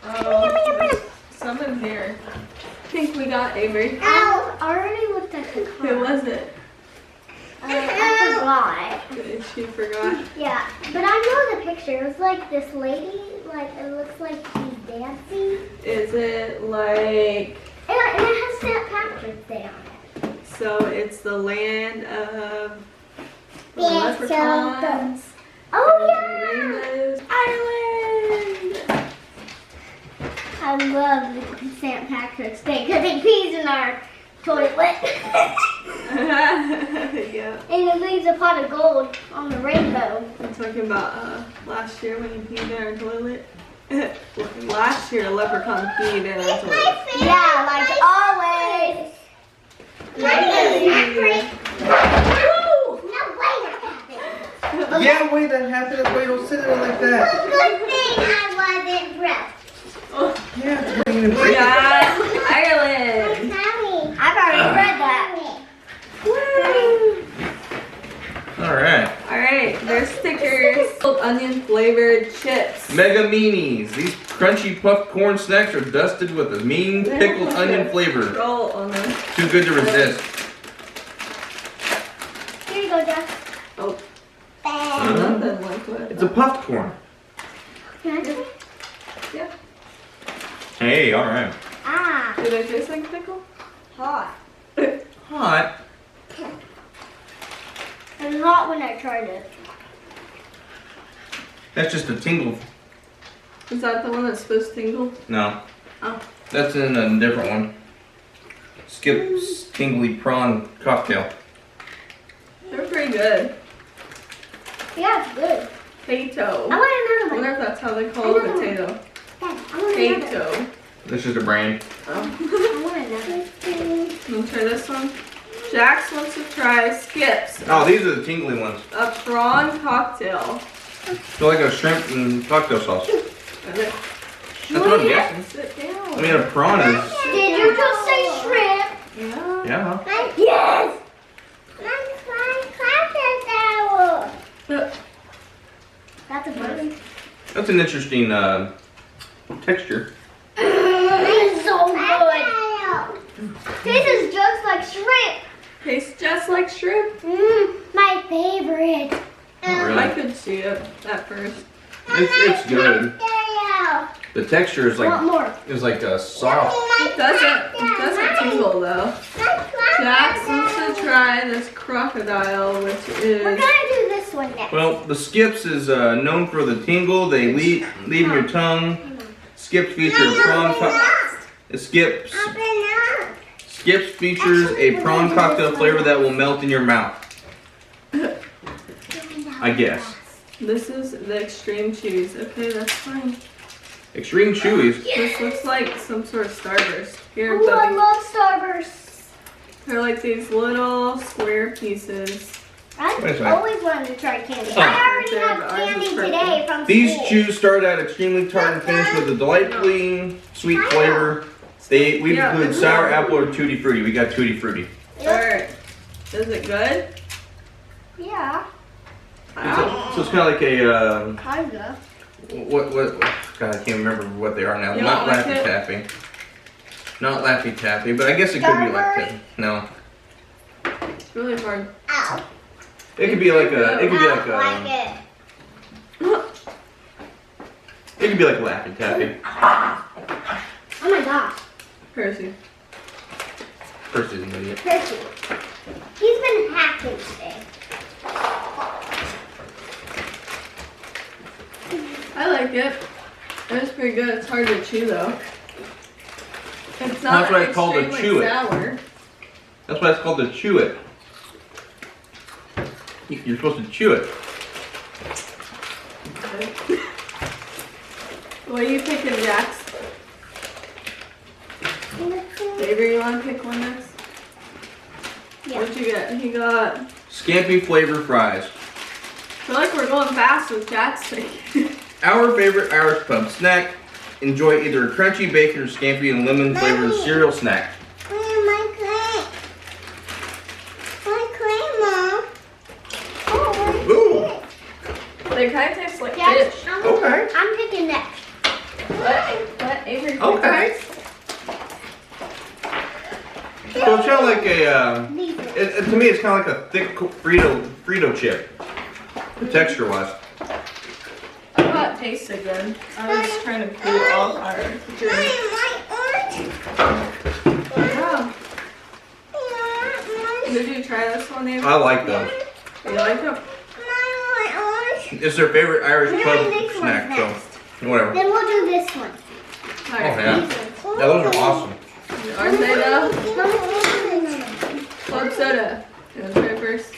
Oh, some in here. I think we got Avery. I already looked at the car. Who was it? I She forgot. Yeah, but I know the picture. It was like this lady, like it looks like she's dancing. Is it like... And it has St. Patrick's Day on it. So it's the land of the Yeah, leprechauns. Oh and yeah! Rainbows Island! I love the St. Patrick's Day because it pees in our toilet. Yeah. And it leaves a pot of gold on the rainbow. I'm talking about last year when you peed in our toilet. Last year, a leprechaun peed in our toilet. Yeah, like always. Yeah, wait, that happened. That's why you don't sit there like that. Good thing I wasn't broke. Yeah, it's raining and breaking. Yeah, Ireland. I've already read that. All Alright, there's stickers. Onion flavored chips. Mega Meanies. These crunchy puffed corn snacks are dusted with a mean pickled onion flavor. Roll on them. Too good to resist. Here you go, Jeff. Oh, Uh-huh. nothing like what? It's a puffed corn. Can I try? Yeah. Hey, all right. Ah, Do they taste like pickle? hot. Hot. It was hot when I tried it. That's just a tingle. Is that the one that's supposed to tingle? No. Oh. That's in a different one. Skip's tingly prawn cocktail. They're pretty good. Yeah, it's good. Potato. I I want another wonder one. if that's how they call a potato. Dad, I want another. Potato. This is a brand. Oh. I want another. You want to try this one? Jax wants to try Skips. Oh, these are the tingly ones. A prawn cocktail. They're like a shrimp and cocktail sauce. Is it? That's what I'm guessing. Sit down. I mean, a prawn is. Did you just say shrimp? Yeah. Yeah. Yes! That's a bird. That's an interesting texture. It's so good. This is just like shrimp. Tastes just like shrimp. My favorite. Not really. I could see it at first. It's good. The texture is Want more? soft. It doesn't tingle though. Jax wants to try this crocodile, which We're is gonna do this one next. Well, the Skips is known for the tingle. They leave in your tongue. Skips feature a prawn. Skips features a prawn cocktail flavor that will melt in your mouth. I guess. this is the extreme cheese. Okay, that's fine. Extreme chewies. This looks like some sort of Starburst. Here, Ooh, I Bubby. love Starbursts. They're like these little square pieces. I Wait a second. always wanted to try candy. Oh. I already Right there, have but ours candy is purple. today from These school. chews start out extremely tart and finish with a delightfully sweet flavor. We Yeah. include sour apple or tutti frutti. We got tutti frutti. Alright. Is it good? Yeah, So it's kind of like a kinda. what? God, I can't remember what they are now. You Not don't like Laffy it? Taffy. Not Laffy Taffy, but I guess it could be like that. No, It's really hard. Ow. it could be like a. It could be I like don't like a. it. It could be like Laffy Taffy. Oh my gosh. Percy. Percy's an idiot. Percy. He's been hacking today. I like it. It's pretty good. It's hard to chew though. It's not That's why it's called a extremely chew it. sour. That's why it's called to chew it. You're supposed to chew it. What are you picking, Jax? Avery, you want to pick one next? Yeah. What'd you get? He got... Scampi flavor fries. I feel like we're going fast with Jax picking. Our favorite Irish pub snack. Enjoy either a crunchy bacon or scampi and lemon flavored cereal snack. Ooh. They kind of taste like Yes, fish. Okay. I'm picking next. What? Avery. Okay. So it's kind of like a, These are- to me it's kind of like a thick Frito chip, texture-wise. I thought it tasted good. I was trying to cool off our drink. Yeah. Did you try this one, Avery? I like those. You like them? It's their favorite Irish We're pub doing this one snack, next. so whatever. Then we'll do this one. Oh yeah. Yeah, those are awesome. Aren't they though? Oh, Club soda. You want to try first?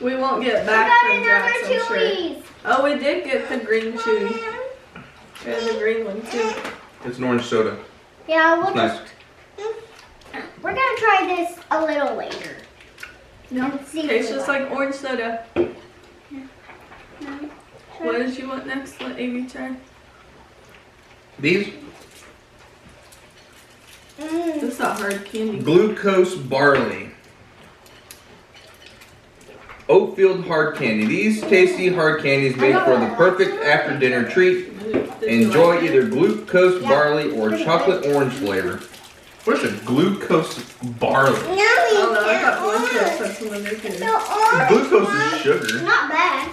We won't get I back got from another Jack's, I'm sure. Chewies. Oh, we did get the green chewy. And the green one too. It's an orange soda. Yeah, we'll It's nice. we're gonna try this a little later. No, And see if tastes we just like orange soda. What did you want next? Let Amy try. These This is a hard candy. glucose barley. Oatfield hard candy. These tasty hard candies made for the perfect after dinner treat. Did you Enjoy like it? either glucose Yeah. barley or chocolate orange flavor. What is a glucose barley? Oh no, I got one chips. That's one of their candy. Glucose is sugar. Not bad.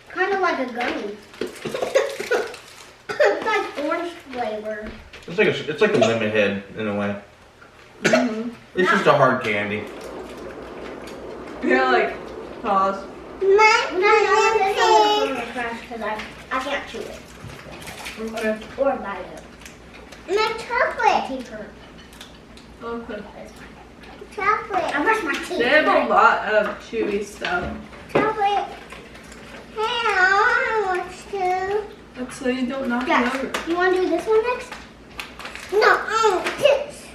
Kind of like a gummy. It's like orange flavor. It's like a lemon head in a way. Mm-hmm. It's just a hard candy. You're like, pause. No, this one is crash because I can't chew it Okay. or bite it. My chocolate teacher. Okay. Chocolate. I brush my teeth. They have a lot of chewy stuff. Chocolate. Hey, I want to. That's so you don't knock Yes. it over. You want to do this one next? No, this.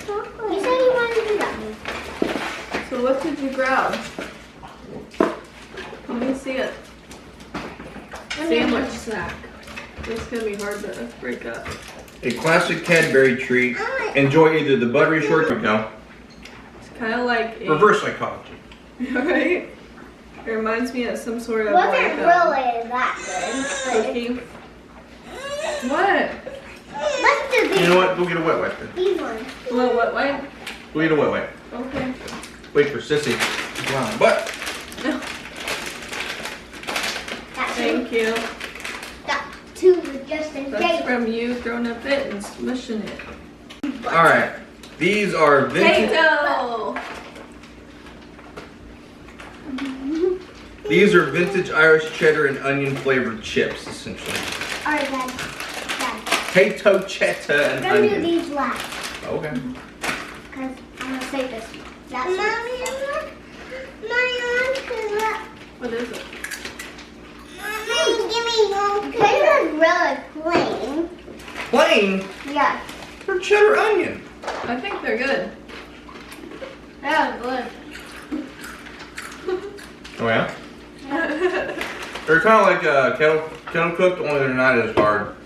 Chocolate. You said you wanted to do that one. So what did you grab? Let me see it. Sandwich snack. It's gonna be hard to break up. A classic Cadbury treat. Enjoy either the buttery shortcake. No. It's kind of like a Reverse psychology. right. It reminds me of some sort of Wasn't like really that good. cookie. What? Let's do these. You know what? Go get a wet wipe then. These ones. What? Wait. Go get a wet wipe. Okay. Wait for Sissy. Wow. But That Thank you. That two was just in That's case. from you throwing a fit and smushing it. all right. These are vintage. Potato. These are vintage Irish cheddar and onion flavored chips, essentially. Alright, Dad. Potato, cheddar, We're and gonna do onion. these last. Okay. Because I'm gonna save this one. That's Mommy, What is it? Mommy, give me one. These are really plain. Plain. Yeah. They're cheddar onion. I think they're good. Yeah, good. Oh yeah. They're kind of like kettle cooked, only they're not as hard.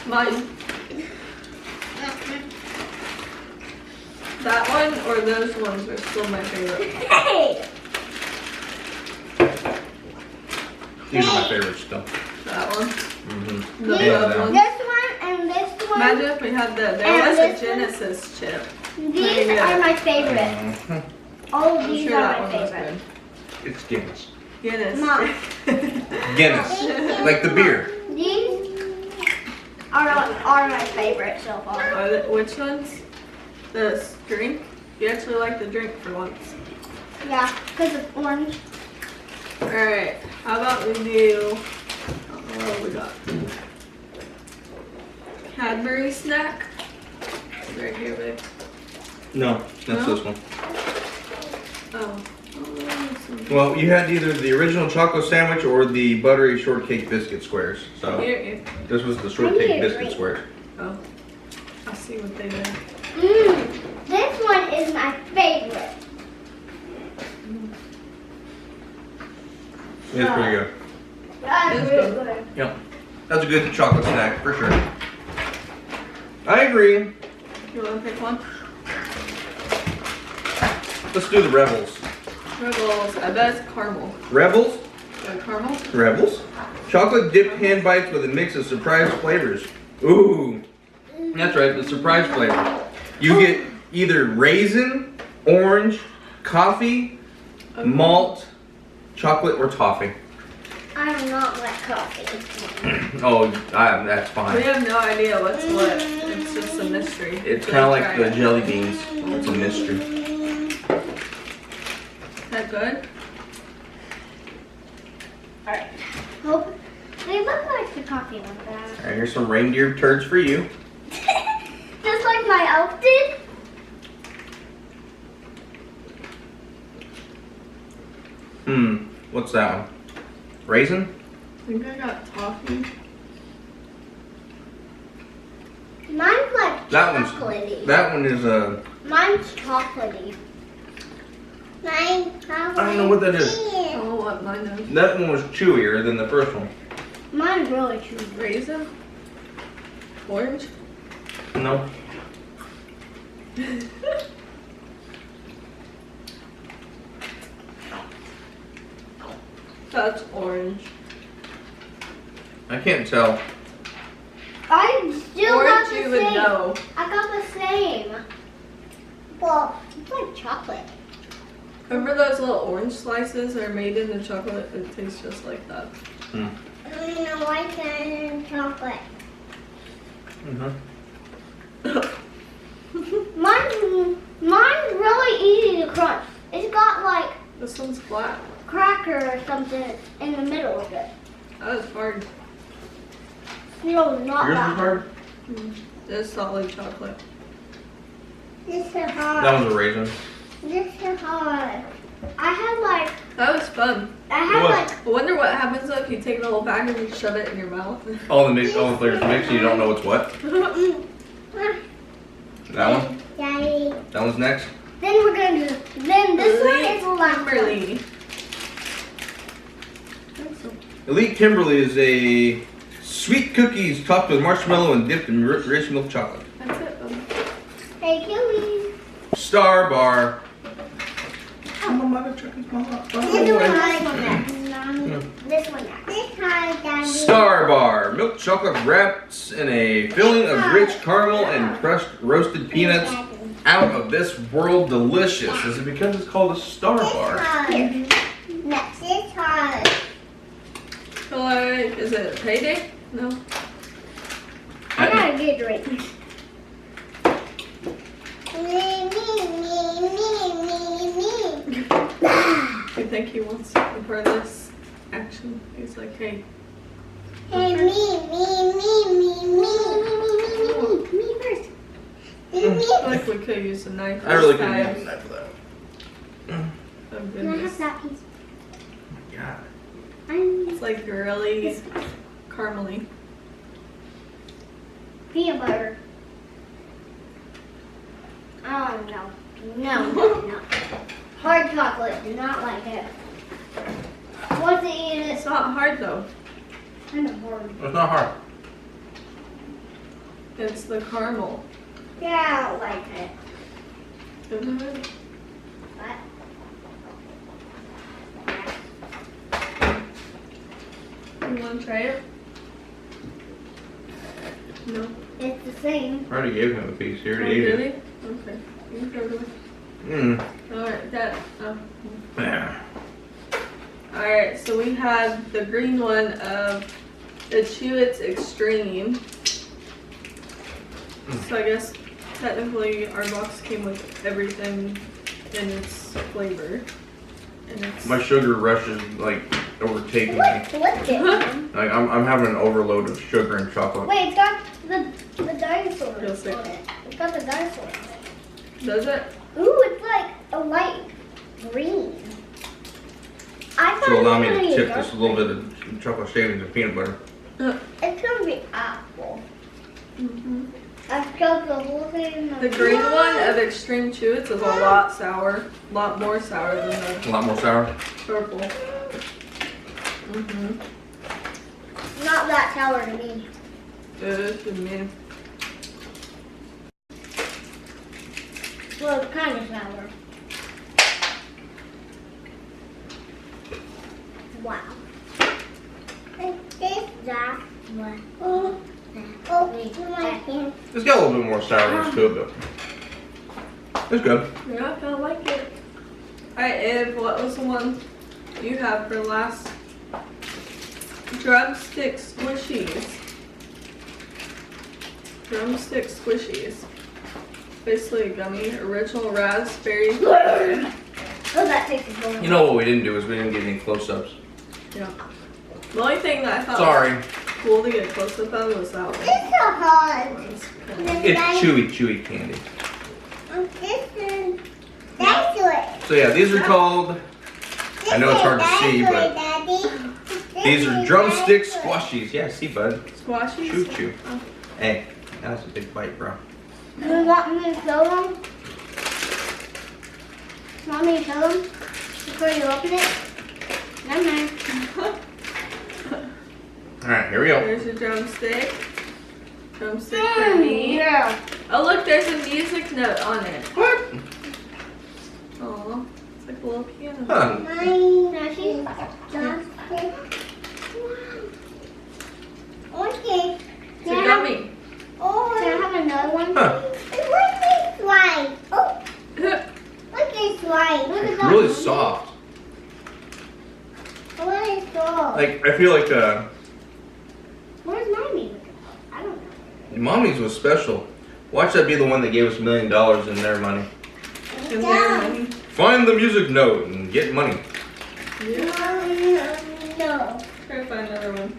Mine. That one or those ones are still my favorite. Hey! These are my favorites still. That one. Mm-hmm. The Yeah, above that one. This one and this one. Imagine if we had the, there And was this a one? Genesis chip. These are my favorite. All of I'm these sure are that my one was favorite. good. It's Guinness. Guinness. Mom. Guinness, like the beer. These are my favorite so far. Which ones? The drink? You actually like the drink for once. Yeah, because it's orange. Alright, how about we do, what do we got? Cadbury snack? Right here, babe. No, that's No? this one. Oh. This one. Well, you had either the original chocolate sandwich or the buttery shortcake biscuit squares. So Here. this was the I shortcake need a biscuit drink. squares. Oh. I see what they did. This one is my favorite. It's pretty good. That's It's really good. good. Yep. That's a good chocolate snack for sure. I agree. You want to pick one? Let's do the Rebels. Rebels. I bet it's caramel. Rebels? Like caramel? Rebels. Chocolate dipped hand bites with a mix of surprise flavors. Ooh. That's right, the surprise flavor. You get either raisin, orange, coffee, malt, chocolate, or toffee. I do not like coffee. Oh, that's fine. We have no idea what's what. It's just a mystery. It's kind of like the jelly beans. It's a mystery. Is that good? Alright. Hope they look like the coffee like that. All right, here's some reindeer turds for you. Just like my elf did. What's that one? Raisin? I think I got toffee. Mine's like chocolatey. That one is Mine's chocolatey. Mine's chocolatey. I don't know what that is. I don't know what mine is. That one was chewier than the first one. Mine's really chewy. Raisin? Orange? No. That's orange. I can't tell. I still got Orange the you would same. know. I got the same. Well, it's like chocolate. Remember those little orange slices that are made in the chocolate? It tastes just like that. Hmm. I don't know why it's chocolate. Mine's really easy to crunch. It's got like This one's flat. cracker or something in the middle of it. That was hard. No, not Yours that. was hard? This solid chocolate. This is hard. That was a raisin. This is hard. I had like, That was fun. I had What? like, I wonder what happens though if you take the whole bag and you shove it in your mouth. All the flavors mixed and you don't know what's what. That one? Daddy. That one's next? Then we're gonna do, then this one is the last one. Kimberly. Elite Kimberly is a sweet cookies topped with marshmallow and dipped in rich milk chocolate. That's it. Hey, Kimmy. Star Bar. This one next. This one next. This time, Daddy. Star Bar. Milk chocolate wrapped in a filling of rich caramel and crushed roasted peanuts. Out of this world delicious. Is it because it's called a Star Bar? Next is hard. So like, is it payday? No. I gotta get a drink. I think he wants something for this action. He's like, hey. Hey, me first. I like we could use a knife. I really this couldn't time. use a knife for that. Oh Can I goodness. have that piece? Yeah. It's like really caramely. Peanut butter. Oh no. No. Hard chocolate. Do not like it. Once you eat it, It's not hard though. it's kind of hard. It's not hard. It's the caramel. Yeah, I don't like it. Isn't it? But You want to try it? No. it's the same. I already gave him a piece. He Oh, already ate really? it. Okay. You can throw it away. Alright, that. Oh. Yeah. Alright, so we have the green one of the Chew-Its Extreme. So I guess technically our box came with everything in its flavor. And it's My sugar rush is like overtaking me. What flipped it? Like I'm having an overload of sugar and chocolate. Wait, it's got the dinosaur Feels sick. on it. It's got the dinosaur on it. Does it? Ooh, it's like a light green. I thought So it allow was me gonna to be tip dark this a little bit of chocolate shavings and peanut butter. It's gonna be apple. Mm-hmm. I've got the whole thing in The green one of Extreme Chew-Its is a lot sour. A lot more sour than the A lot more sour. purple. Mm-hmm. Not that sour to me. Good to me. Well, it's kind of sour. Wow. Zach, what? Oh, It's got a little bit more sourness to it, but it's good. Yeah, I kind of like it. Alright, Eve, what was the one you have for last? Drumstick squishies. Drumstick squishies. Basically a gummy, original raspberry flavor. Oh, that tastes good. You know what we didn't do is we didn't get any close-ups. Yeah. The only thing that I thought Sorry. was cool to get a close up of was that one. It's so hard. It's chewy candy. That's it. So yeah, these are called, I know it's hard to see, but these are drumstick squashies. Yeah, see, bud. Squashies? Shoot you. Oh. Hey, that's a big bite, bro. You want me to show them? Want me to show them before you open it? No. Alright, here we go. There's your drumstick. Drumstick for me. Yeah. Oh look, there's a music note on it. What? Oh, it's like a little piano. Huh. Okay. It's a gummy. Oh, can I have another one? Huh. Look at this slide. Oh, look at this slide. Look at It's that. really soft. What is soft? Like, I feel like Where's mommy? I don't know. Mommy's was special. Watch that be the one that gave us $1 million in their money. In there, honey. Find the music note and get money. Yeah. No. Try to find another one.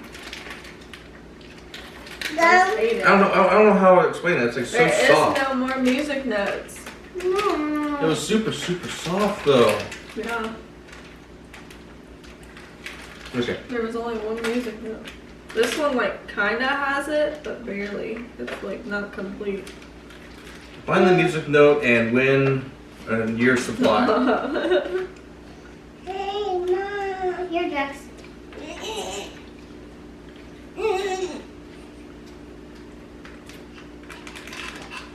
No. I don't know how to explain that. It's like so There is soft. no more music notes. No. It was super soft though. Yeah. Okay. There was only one music note. This one like kinda has it, but barely. It's like not complete. Find the music note and win a year's supply. Hey, Mom. Here, Jax.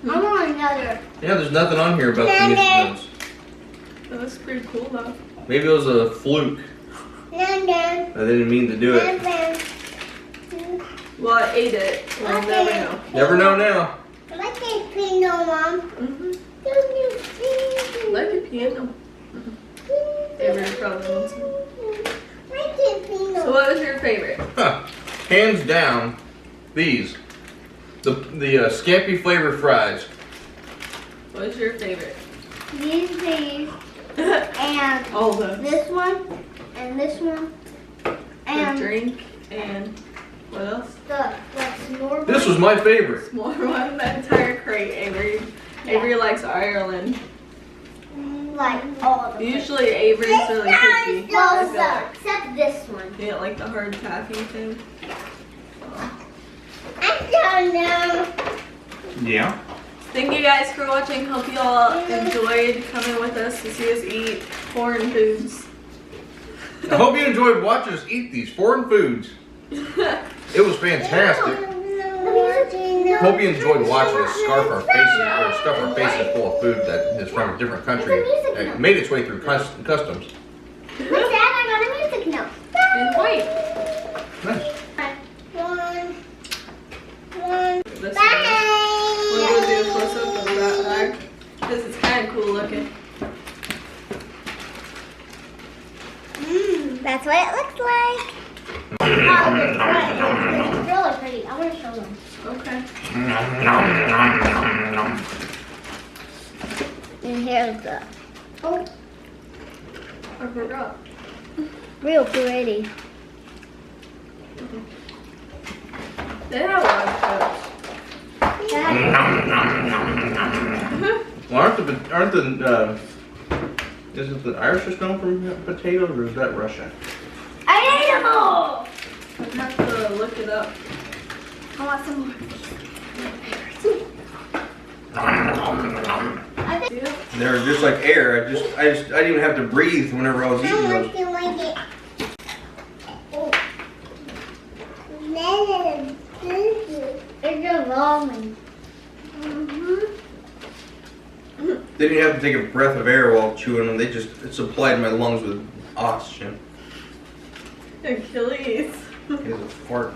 I want another. Yeah, there's nothing on here about the music notes. That was pretty cool though. Maybe it was a fluke. I didn't mean to do it. Well, I ate it. We'll never know. Never know now. Like a piano, Mom. Mm-hmm. Like a piano. Avery probably wants it. Like a piano. So what was your favorite? Huh. Hands down, these. The Scampi flavor fries. What was your favorite? These, and All those. this one, and this one, The and drink and what else? the s'more. This was my favorite. More one. That entire crate. Avery. Avery likes Ireland. Like all of them. Usually Avery's really picky. Well, except this one. You didn't like the hard taffy thing. I don't know. Yeah. Thank you guys for watching. Hope you all enjoyed coming with us to see us eat foreign foods. I hope you enjoyed watching us eat these foreign foods. It was fantastic. Hope you enjoyed watching us stuff our faces full of food that is from a different country. It made its way through customs. What's that? I got a music note. And white. Nice. This Bye. We're going to do a close up of that bag because it's kind of cool looking. That's what it looks like. It's really pretty. I want to show them. Okay. And here's the. Oh, I forgot. real pretty. They have a lot of chips. Well, is it the Irish is known for potatoes or is that Russia? I ate them all. I'd have to look it up. I want some more. Yeah. They're just like air. I didn't even have to breathe whenever I was eating those. It's a long one. Didn't even have to take a breath of air while chewing them. It supplied my lungs with oxygen. Achilles. It was a fart.